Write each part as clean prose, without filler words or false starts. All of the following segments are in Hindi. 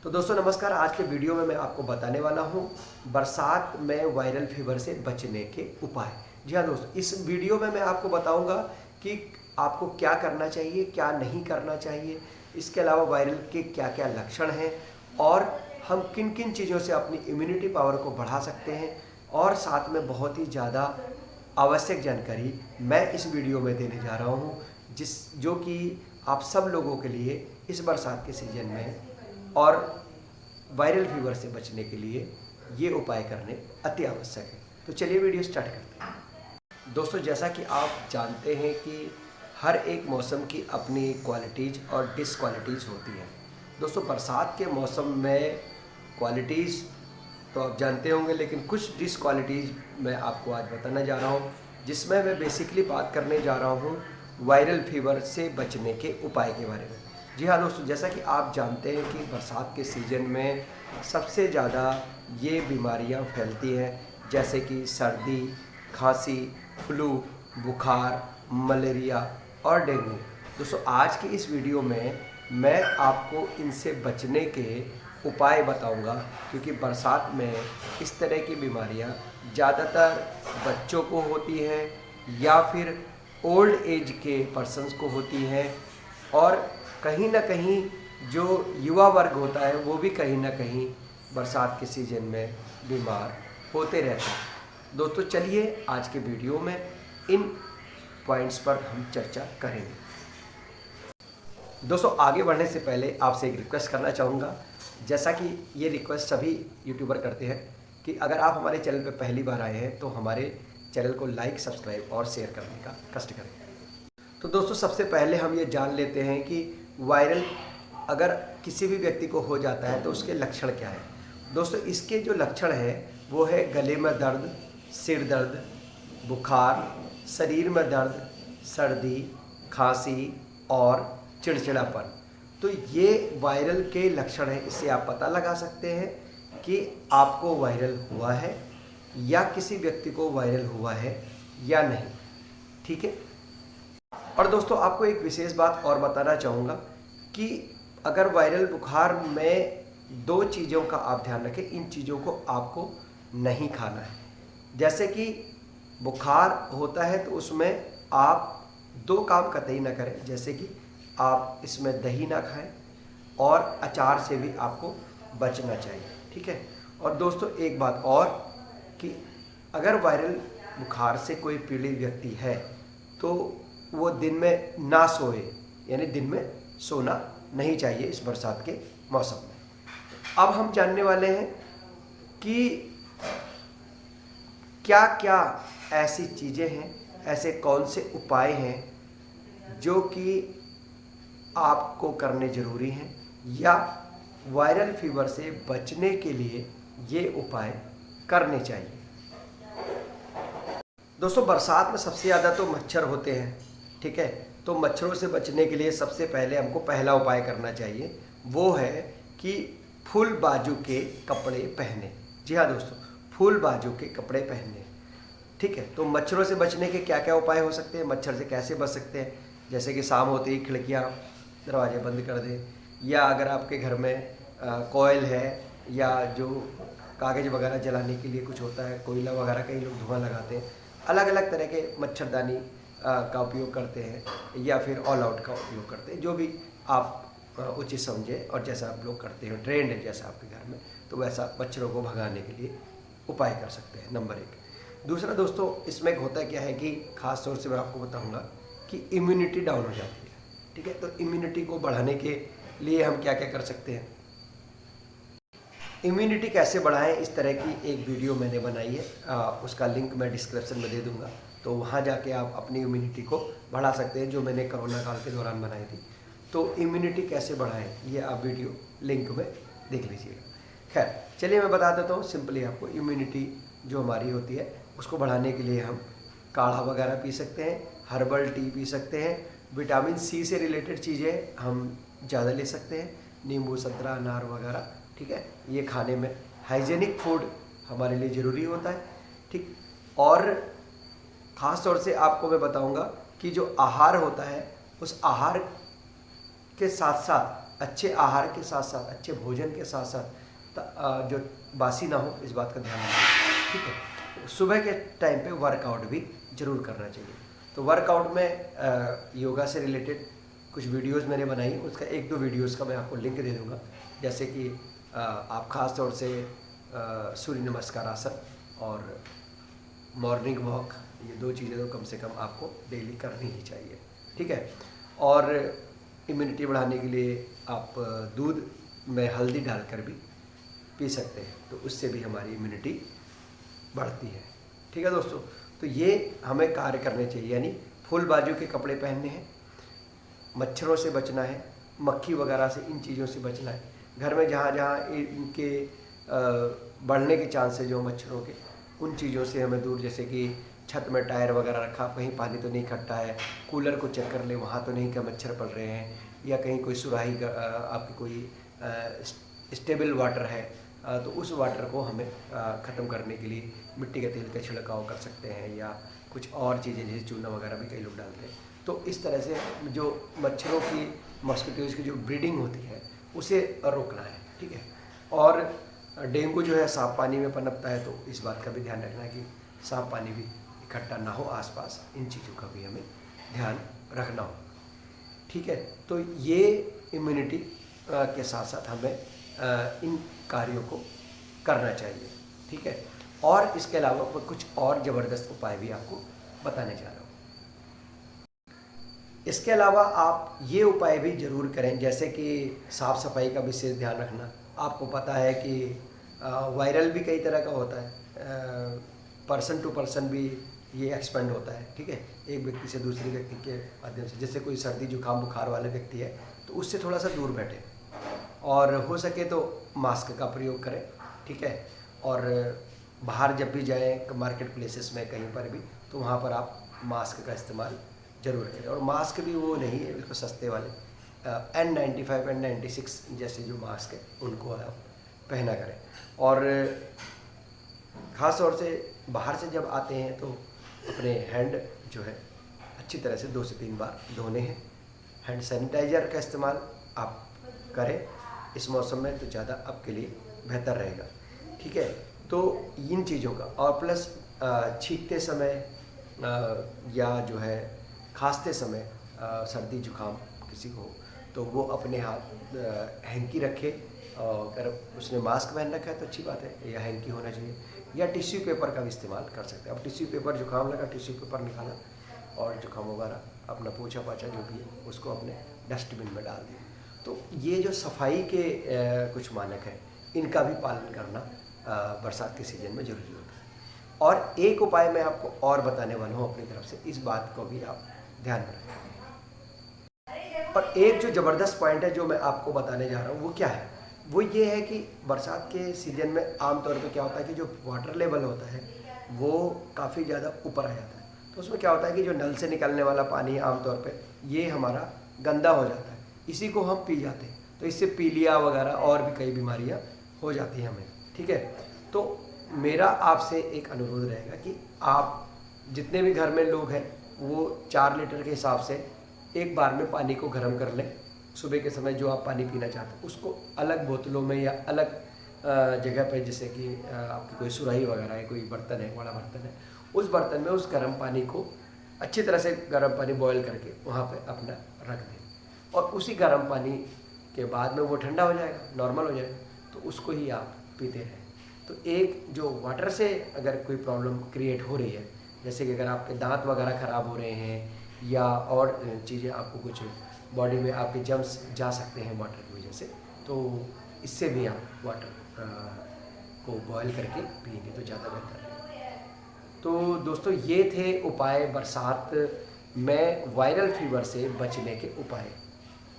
तो दोस्तों नमस्कार। आज के वीडियो में मैं आपको बताने वाला हूं बरसात में वायरल फीवर से बचने के उपाय। जी हाँ दोस्तों, इस वीडियो में मैं आपको बताऊंगा कि आपको क्या करना चाहिए, क्या नहीं करना चाहिए, इसके अलावा वायरल के क्या क्या लक्षण हैं और हम किन किन चीज़ों से अपनी इम्यूनिटी पावर को बढ़ा सकते हैं, और साथ में बहुत ही ज़्यादा आवश्यक जानकारी मैं इस वीडियो में देने जा रहा हूँ जो कि आप सब लोगों के लिए इस बरसात के सीज़न में और वायरल फीवर से बचने के लिए ये उपाय करने अति आवश्यक है। तो चलिए वीडियो स्टार्ट करते हैं। दोस्तों जैसा कि आप जानते हैं कि हर एक मौसम की अपनी क्वालिटीज़ और डिसक्वालिटीज़ होती हैं। दोस्तों बरसात के मौसम में क्वालिटीज़ तो आप जानते होंगे, लेकिन कुछ डिसक्वालिटीज़ मैं आपको आज बताना जा रहा हूँ, जिसमें मैं बेसिकली बात करने जा रहा हूँ वायरल फीवर से बचने के उपाय के बारे में। जी हाँ दोस्तों, जैसा कि आप जानते हैं कि बरसात के सीज़न में सबसे ज़्यादा ये बीमारियां फैलती हैं, जैसे कि सर्दी, खांसी, फ्लू, बुखार, मलेरिया और डेंगू। दोस्तों आज की इस वीडियो में मैं आपको इनसे बचने के उपाय बताऊंगा, क्योंकि बरसात में इस तरह की बीमारियां ज़्यादातर बच्चों को होती हैं या फिर ओल्ड एज के पर्सन्स को होती हैं, और कहीं ना कहीं जो युवा वर्ग होता है वो भी कहीं ना कहीं बरसात के सीज़न में बीमार होते रहते हैं। दोस्तों चलिए आज के वीडियो में इन पॉइंट्स पर हम चर्चा करेंगे। दोस्तों आगे बढ़ने से पहले आपसे एक रिक्वेस्ट करना चाहूँगा, जैसा कि ये रिक्वेस्ट सभी यूट्यूबर करते हैं कि अगर आप हमारे चैनल पर पहली बार आए हैं तो हमारे चैनल को लाइक, सब्सक्राइब और शेयर करने का कष्ट करें। तो दोस्तों सबसे पहले हम ये जान लेते हैं कि वायरल अगर किसी भी व्यक्ति को हो जाता है तो उसके लक्षण क्या है। दोस्तों इसके जो लक्षण हैं वो है गले में दर्द, सिर दर्द, बुखार, शरीर में दर्द, सर्दी, खांसी और चिड़चिड़ापन। तो ये वायरल के लक्षण हैं। इससे आप पता लगा सकते हैं कि आपको वायरल हुआ है या किसी व्यक्ति को वायरल हुआ है या नहीं। ठीक है। और दोस्तों आपको एक विशेष बात और बताना चाहूँगा कि अगर वायरल बुखार में दो चीज़ों का आप ध्यान रखें, इन चीज़ों को आपको नहीं खाना है। जैसे कि बुखार होता है तो उसमें आप दो काम कतई ना करें, जैसे कि आप इसमें दही ना खाएं और अचार से भी आपको बचना चाहिए। ठीक है। और दोस्तों एक बात और कि अगर वायरल बुखार से कोई पीड़ित व्यक्ति है तो वो दिन में ना सोए, यानी दिन में सोना नहीं चाहिए इस बरसात के मौसम में। अब हम जानने वाले हैं कि क्या क्या ऐसी चीज़ें हैं, ऐसे कौन से उपाय हैं जो कि आपको करने ज़रूरी हैं, या वायरल फीवर से बचने के लिए ये उपाय करने चाहिए। दोस्तों बरसात में सबसे ज़्यादा तो मच्छर होते हैं। ठीक है। तो मच्छरों से बचने के लिए सबसे पहले हमको पहला उपाय करना चाहिए, वो है कि फुल बाजू के कपड़े पहने। जी हाँ दोस्तों, फुल बाजू के कपड़े पहने। ठीक है। तो मच्छरों से बचने के क्या क्या उपाय हो सकते हैं, मच्छर से कैसे बच सकते हैं, जैसे कि शाम होते ही खिड़कियाँ दरवाजे बंद कर दें, या अगर आपके घर में कोयल है या जो कागज़ वगैरह जलाने के लिए कुछ होता है, कोयला वगैरह, कई लोग धुआं लगाते हैं, अलग अलग तरह के मच्छरदानी का उपयोग करते हैं या फिर ऑल आउट का उपयोग करते हैं, जो भी आप उचित समझें और जैसा आप लोग करते हैं, ट्रेंड है जैसा आपके घर में, तो वैसा मच्छरों को भगाने के लिए उपाय कर सकते हैं। नंबर एक। दूसरा दोस्तों इसमें होता क्या है कि ख़ास तौर से मैं आपको बताऊंगा कि इम्यूनिटी डाउन हो जाती है। ठीक है। तो इम्यूनिटी को बढ़ाने के लिए हम क्या क्या कर सकते हैं, इम्यूनिटी कैसे बढ़ाएं, इस तरह की एक वीडियो मैंने बनाई है, उसका लिंक मैं डिस्क्रिप्शन में दे दूंगा, तो वहाँ जाके आप अपनी इम्यूनिटी को बढ़ा सकते हैं, जो मैंने कोरोना काल के दौरान बनाई थी। तो इम्यूनिटी कैसे बढ़ाएं ये आप वीडियो लिंक में देख लीजिएगा। खैर चलिए मैं बता देता हूँ सिंपली आपको। इम्यूनिटी जो हमारी होती है उसको बढ़ाने के लिए हम काढ़ा वगैरह पी सकते हैं, हर्बल टी पी सकते हैं, विटामिन सी से रिलेटेड चीज़ें हम ज़्यादा ले सकते हैं, नींबू, संतरा, अनार वगैरह। ठीक है। ये खाने में हाइजेनिक फूड हमारे लिए ज़रूरी होता है। ठीक। और ख़ास तौर से आपको मैं बताऊंगा कि जो आहार होता है उस आहार के साथ साथ अच्छे आहार के साथ साथ, अच्छे भोजन के साथ साथ जो बासी ना हो, इस बात का ध्यान रखें। ठीक है, सुबह के टाइम पे वर्कआउट भी ज़रूर करना चाहिए। तो वर्कआउट में योगा से रिलेटेड कुछ वीडियोस मैंने बनाई, उसका 1-2 वीडियोस का मैं आपको लिंक दे दूँगा। जैसे कि आप ख़ास तौर से सूर्य नमस्कार आसन और मॉर्निंग वॉक, ये 2 चीज़ें तो कम से कम आपको डेली करनी ही चाहिए। ठीक है, और इम्यूनिटी बढ़ाने के लिए आप दूध में हल्दी डालकर भी पी सकते हैं, तो उससे भी हमारी इम्यूनिटी बढ़ती है। ठीक है दोस्तों, तो ये हमें कार्य करने चाहिए, यानी फुल बाजू के कपड़े पहनने हैं, मच्छरों से बचना है, मक्खी वगैरह से, इन चीज़ों से बचना है। घर में जहाँ जहाँ इनके बढ़ने के चांसेस जो मच्छरों के, उन चीज़ों से हमें दूर, जैसे कि छत में टायर वगैरह रखा, कहीं पानी तो नहीं इकट्ठा है, कूलर को चेक कर ले वहाँ तो नहीं क्या मच्छर पड़ रहे हैं, या कहीं कोई सुराही का आपकी कोई स्टेबल वाटर है, तो उस वाटर को हमें ख़त्म करने के लिए मिट्टी के तेल का छिड़काव कर सकते हैं, या कुछ और चीज़ें जैसे चूना वगैरह भी कई लोग डालते हैं। तो इस तरह से जो मच्छरों की, मॉस्किटोज़ की जो ब्रीडिंग होती है उसे रोकना है। ठीक है, और डेंगू जो है साफ पानी में पनपता है, तो इस बात का भी ध्यान रखना है कि साफ पानी भी इकट्ठा ना हो आसपास, इन चीज़ों का भी हमें ध्यान रखना हो। ठीक है, तो ये इम्यूनिटी के साथ साथ हमें इन कार्यों को करना चाहिए। ठीक है, और इसके अलावा कुछ और ज़बरदस्त उपाय भी आपको बताने जा रहा हूँ। इसके अलावा आप ये उपाय भी ज़रूर करें, जैसे कि साफ़ सफाई का विशेष ध्यान रखना। आपको पता है कि वायरल भी कई तरह का होता है, पर्सन टू पर्सन भी ये एक्सपेंड होता है। ठीक है, एक व्यक्ति से दूसरे व्यक्ति के माध्यम से, जैसे कोई सर्दी जुकाम बुखार वाले व्यक्ति है तो उससे थोड़ा सा दूर बैठे, और हो सके तो मास्क का प्रयोग करें। ठीक है, और बाहर जब भी जाएं मार्केट प्लेसेस में कहीं पर भी, तो वहाँ पर आप मास्क का इस्तेमाल ज़रूर करें। और मास्क भी वो नहीं है बिल्कुल सस्ते वाले, N95 N96 जैसे जो मास्क है उनको आप पहना करें। और ख़ास तौर से बाहर से जब आते हैं तो अपने हैंड जो है अच्छी तरह से 2 से 3 बार धोने हैं। हैंड सैनिटाइज़र का इस्तेमाल आप करें इस मौसम में, तो ज़्यादा आपके लिए बेहतर रहेगा। ठीक है, तो इन चीज़ों का, और प्लस छींकते समय या जो है खांसते समय, सर्दी जुकाम किसी को, तो वो अपने हाथ हैंकी रखे, और अगर उसने मास्क पहन रखा है तो अच्छी बात है, या हैंकी होना चाहिए, या टिश्यू पेपर का भी इस्तेमाल कर सकते हैं। अब टिश्यू पेपर, जुकाम लगा टिश्यू पेपर निकाला, और जुकाम वगैरह अपना पोछा पाछा जो भी है उसको अपने डस्टबिन में डाल दिया। तो ये जो सफाई के कुछ मानक हैं, इनका भी पालन करना बरसात के सीज़न में ज़रूरी होता है। और एक उपाय मैं आपको और बताने वाला हूँ अपनी तरफ से, इस बात को भी आप ध्यान में रखें। और एक जो ज़बरदस्त पॉइंट है जो मैं आपको बताने जा रहा हूँ, वो क्या है? वो ये है कि बरसात के सीज़न में आमतौर पे क्या होता है कि जो वाटर लेवल होता है वो काफ़ी ज़्यादा ऊपर आ जाता है। तो उसमें क्या होता है कि जो नल से निकलने वाला पानी आमतौर पे ये हमारा गंदा हो जाता है, इसी को हम पी जाते हैं, तो इससे पीलिया वगैरह और भी कई बीमारियाँ हो जाती हैं हमें। ठीक है, तो मेरा आपसे एक अनुरोध रहेगा कि आप जितने भी घर में लोग हैं वो 4 लीटर के हिसाब से एक बार में पानी को गर्म कर लें। सुबह के समय जो आप पानी पीना चाहते हैं उसको अलग बोतलों में या अलग जगह पे, जैसे कि आपकी कोई सुराही वगैरह है, कोई बर्तन है, बड़ा बर्तन है, उस बर्तन में उस गर्म पानी को अच्छी तरह से गर्म पानी बॉयल करके वहाँ पे अपना रख दें, और उसी गर्म पानी के बाद में वो ठंडा हो जाएगा, नॉर्मल हो जाएगा, तो उसको ही आप पीते रहें। तो एक जो वाटर से अगर कोई प्रॉब्लम क्रिएट हो रही है, जैसे कि अगर आपके दांत वगैरह ख़राब हो रहे हैं, या और चीज़ें, आपको कुछ बॉडी में आपके जर्म्स जा सकते हैं वाटर की वजह से, तो इससे भी आप वाटर को बॉयल करके पिएंगे तो ज़्यादा बेहतर है। तो दोस्तों ये थे उपाय बरसात में वायरल फीवर से बचने के उपाय।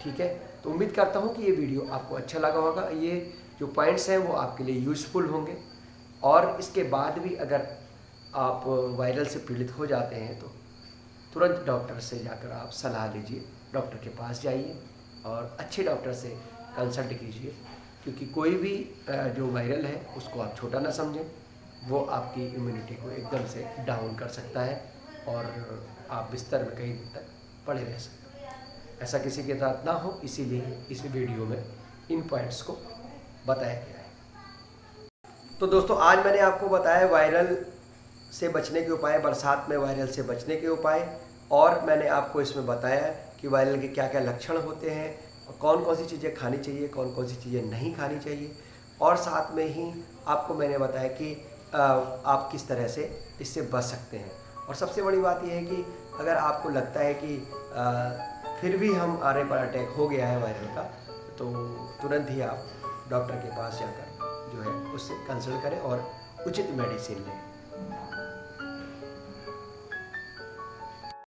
ठीक है, तो उम्मीद करता हूँ कि ये वीडियो आपको अच्छा लगा होगा, ये जो पॉइंट्स हैं वो आपके लिए यूज़फुल होंगे। और इसके बाद भी अगर आप वायरल से पीड़ित हो जाते हैं तो तुरंत डॉक्टर से जाकर आप सलाह लीजिए, डॉक्टर के पास जाइए और अच्छे डॉक्टर से कंसल्ट कीजिए, क्योंकि कोई भी जो वायरल है उसको आप छोटा ना समझें, वो आपकी इम्यूनिटी को एकदम से डाउन कर सकता है और आप बिस्तर में कई दिन तक पड़े रह सकते हैं। ऐसा किसी के साथ ना हो, इसीलिए इस वीडियो में इन पॉइंट्स को बताया गया है। तो दोस्तों आज मैंने आपको बताया वायरल से बचने के उपाय, बरसात में वायरल से बचने के उपाय, और मैंने आपको इसमें बताया कि वायरल के क्या क्या लक्षण होते हैं, कौन कौन सी चीज़ें खानी चाहिए, कौन कौन सी चीज़ें नहीं खानी चाहिए, और साथ में ही आपको मैंने बताया कि आप किस तरह से इससे बच सकते हैं। और सबसे बड़ी बात यह है कि अगर आपको लगता है कि फिर भी हमारे पर अटैक हो गया है वायरल का, तो तुरंत ही आप डॉक्टर के पास जाकर जो है उससे कंसल्ट करें और उचित मेडिसिन लें।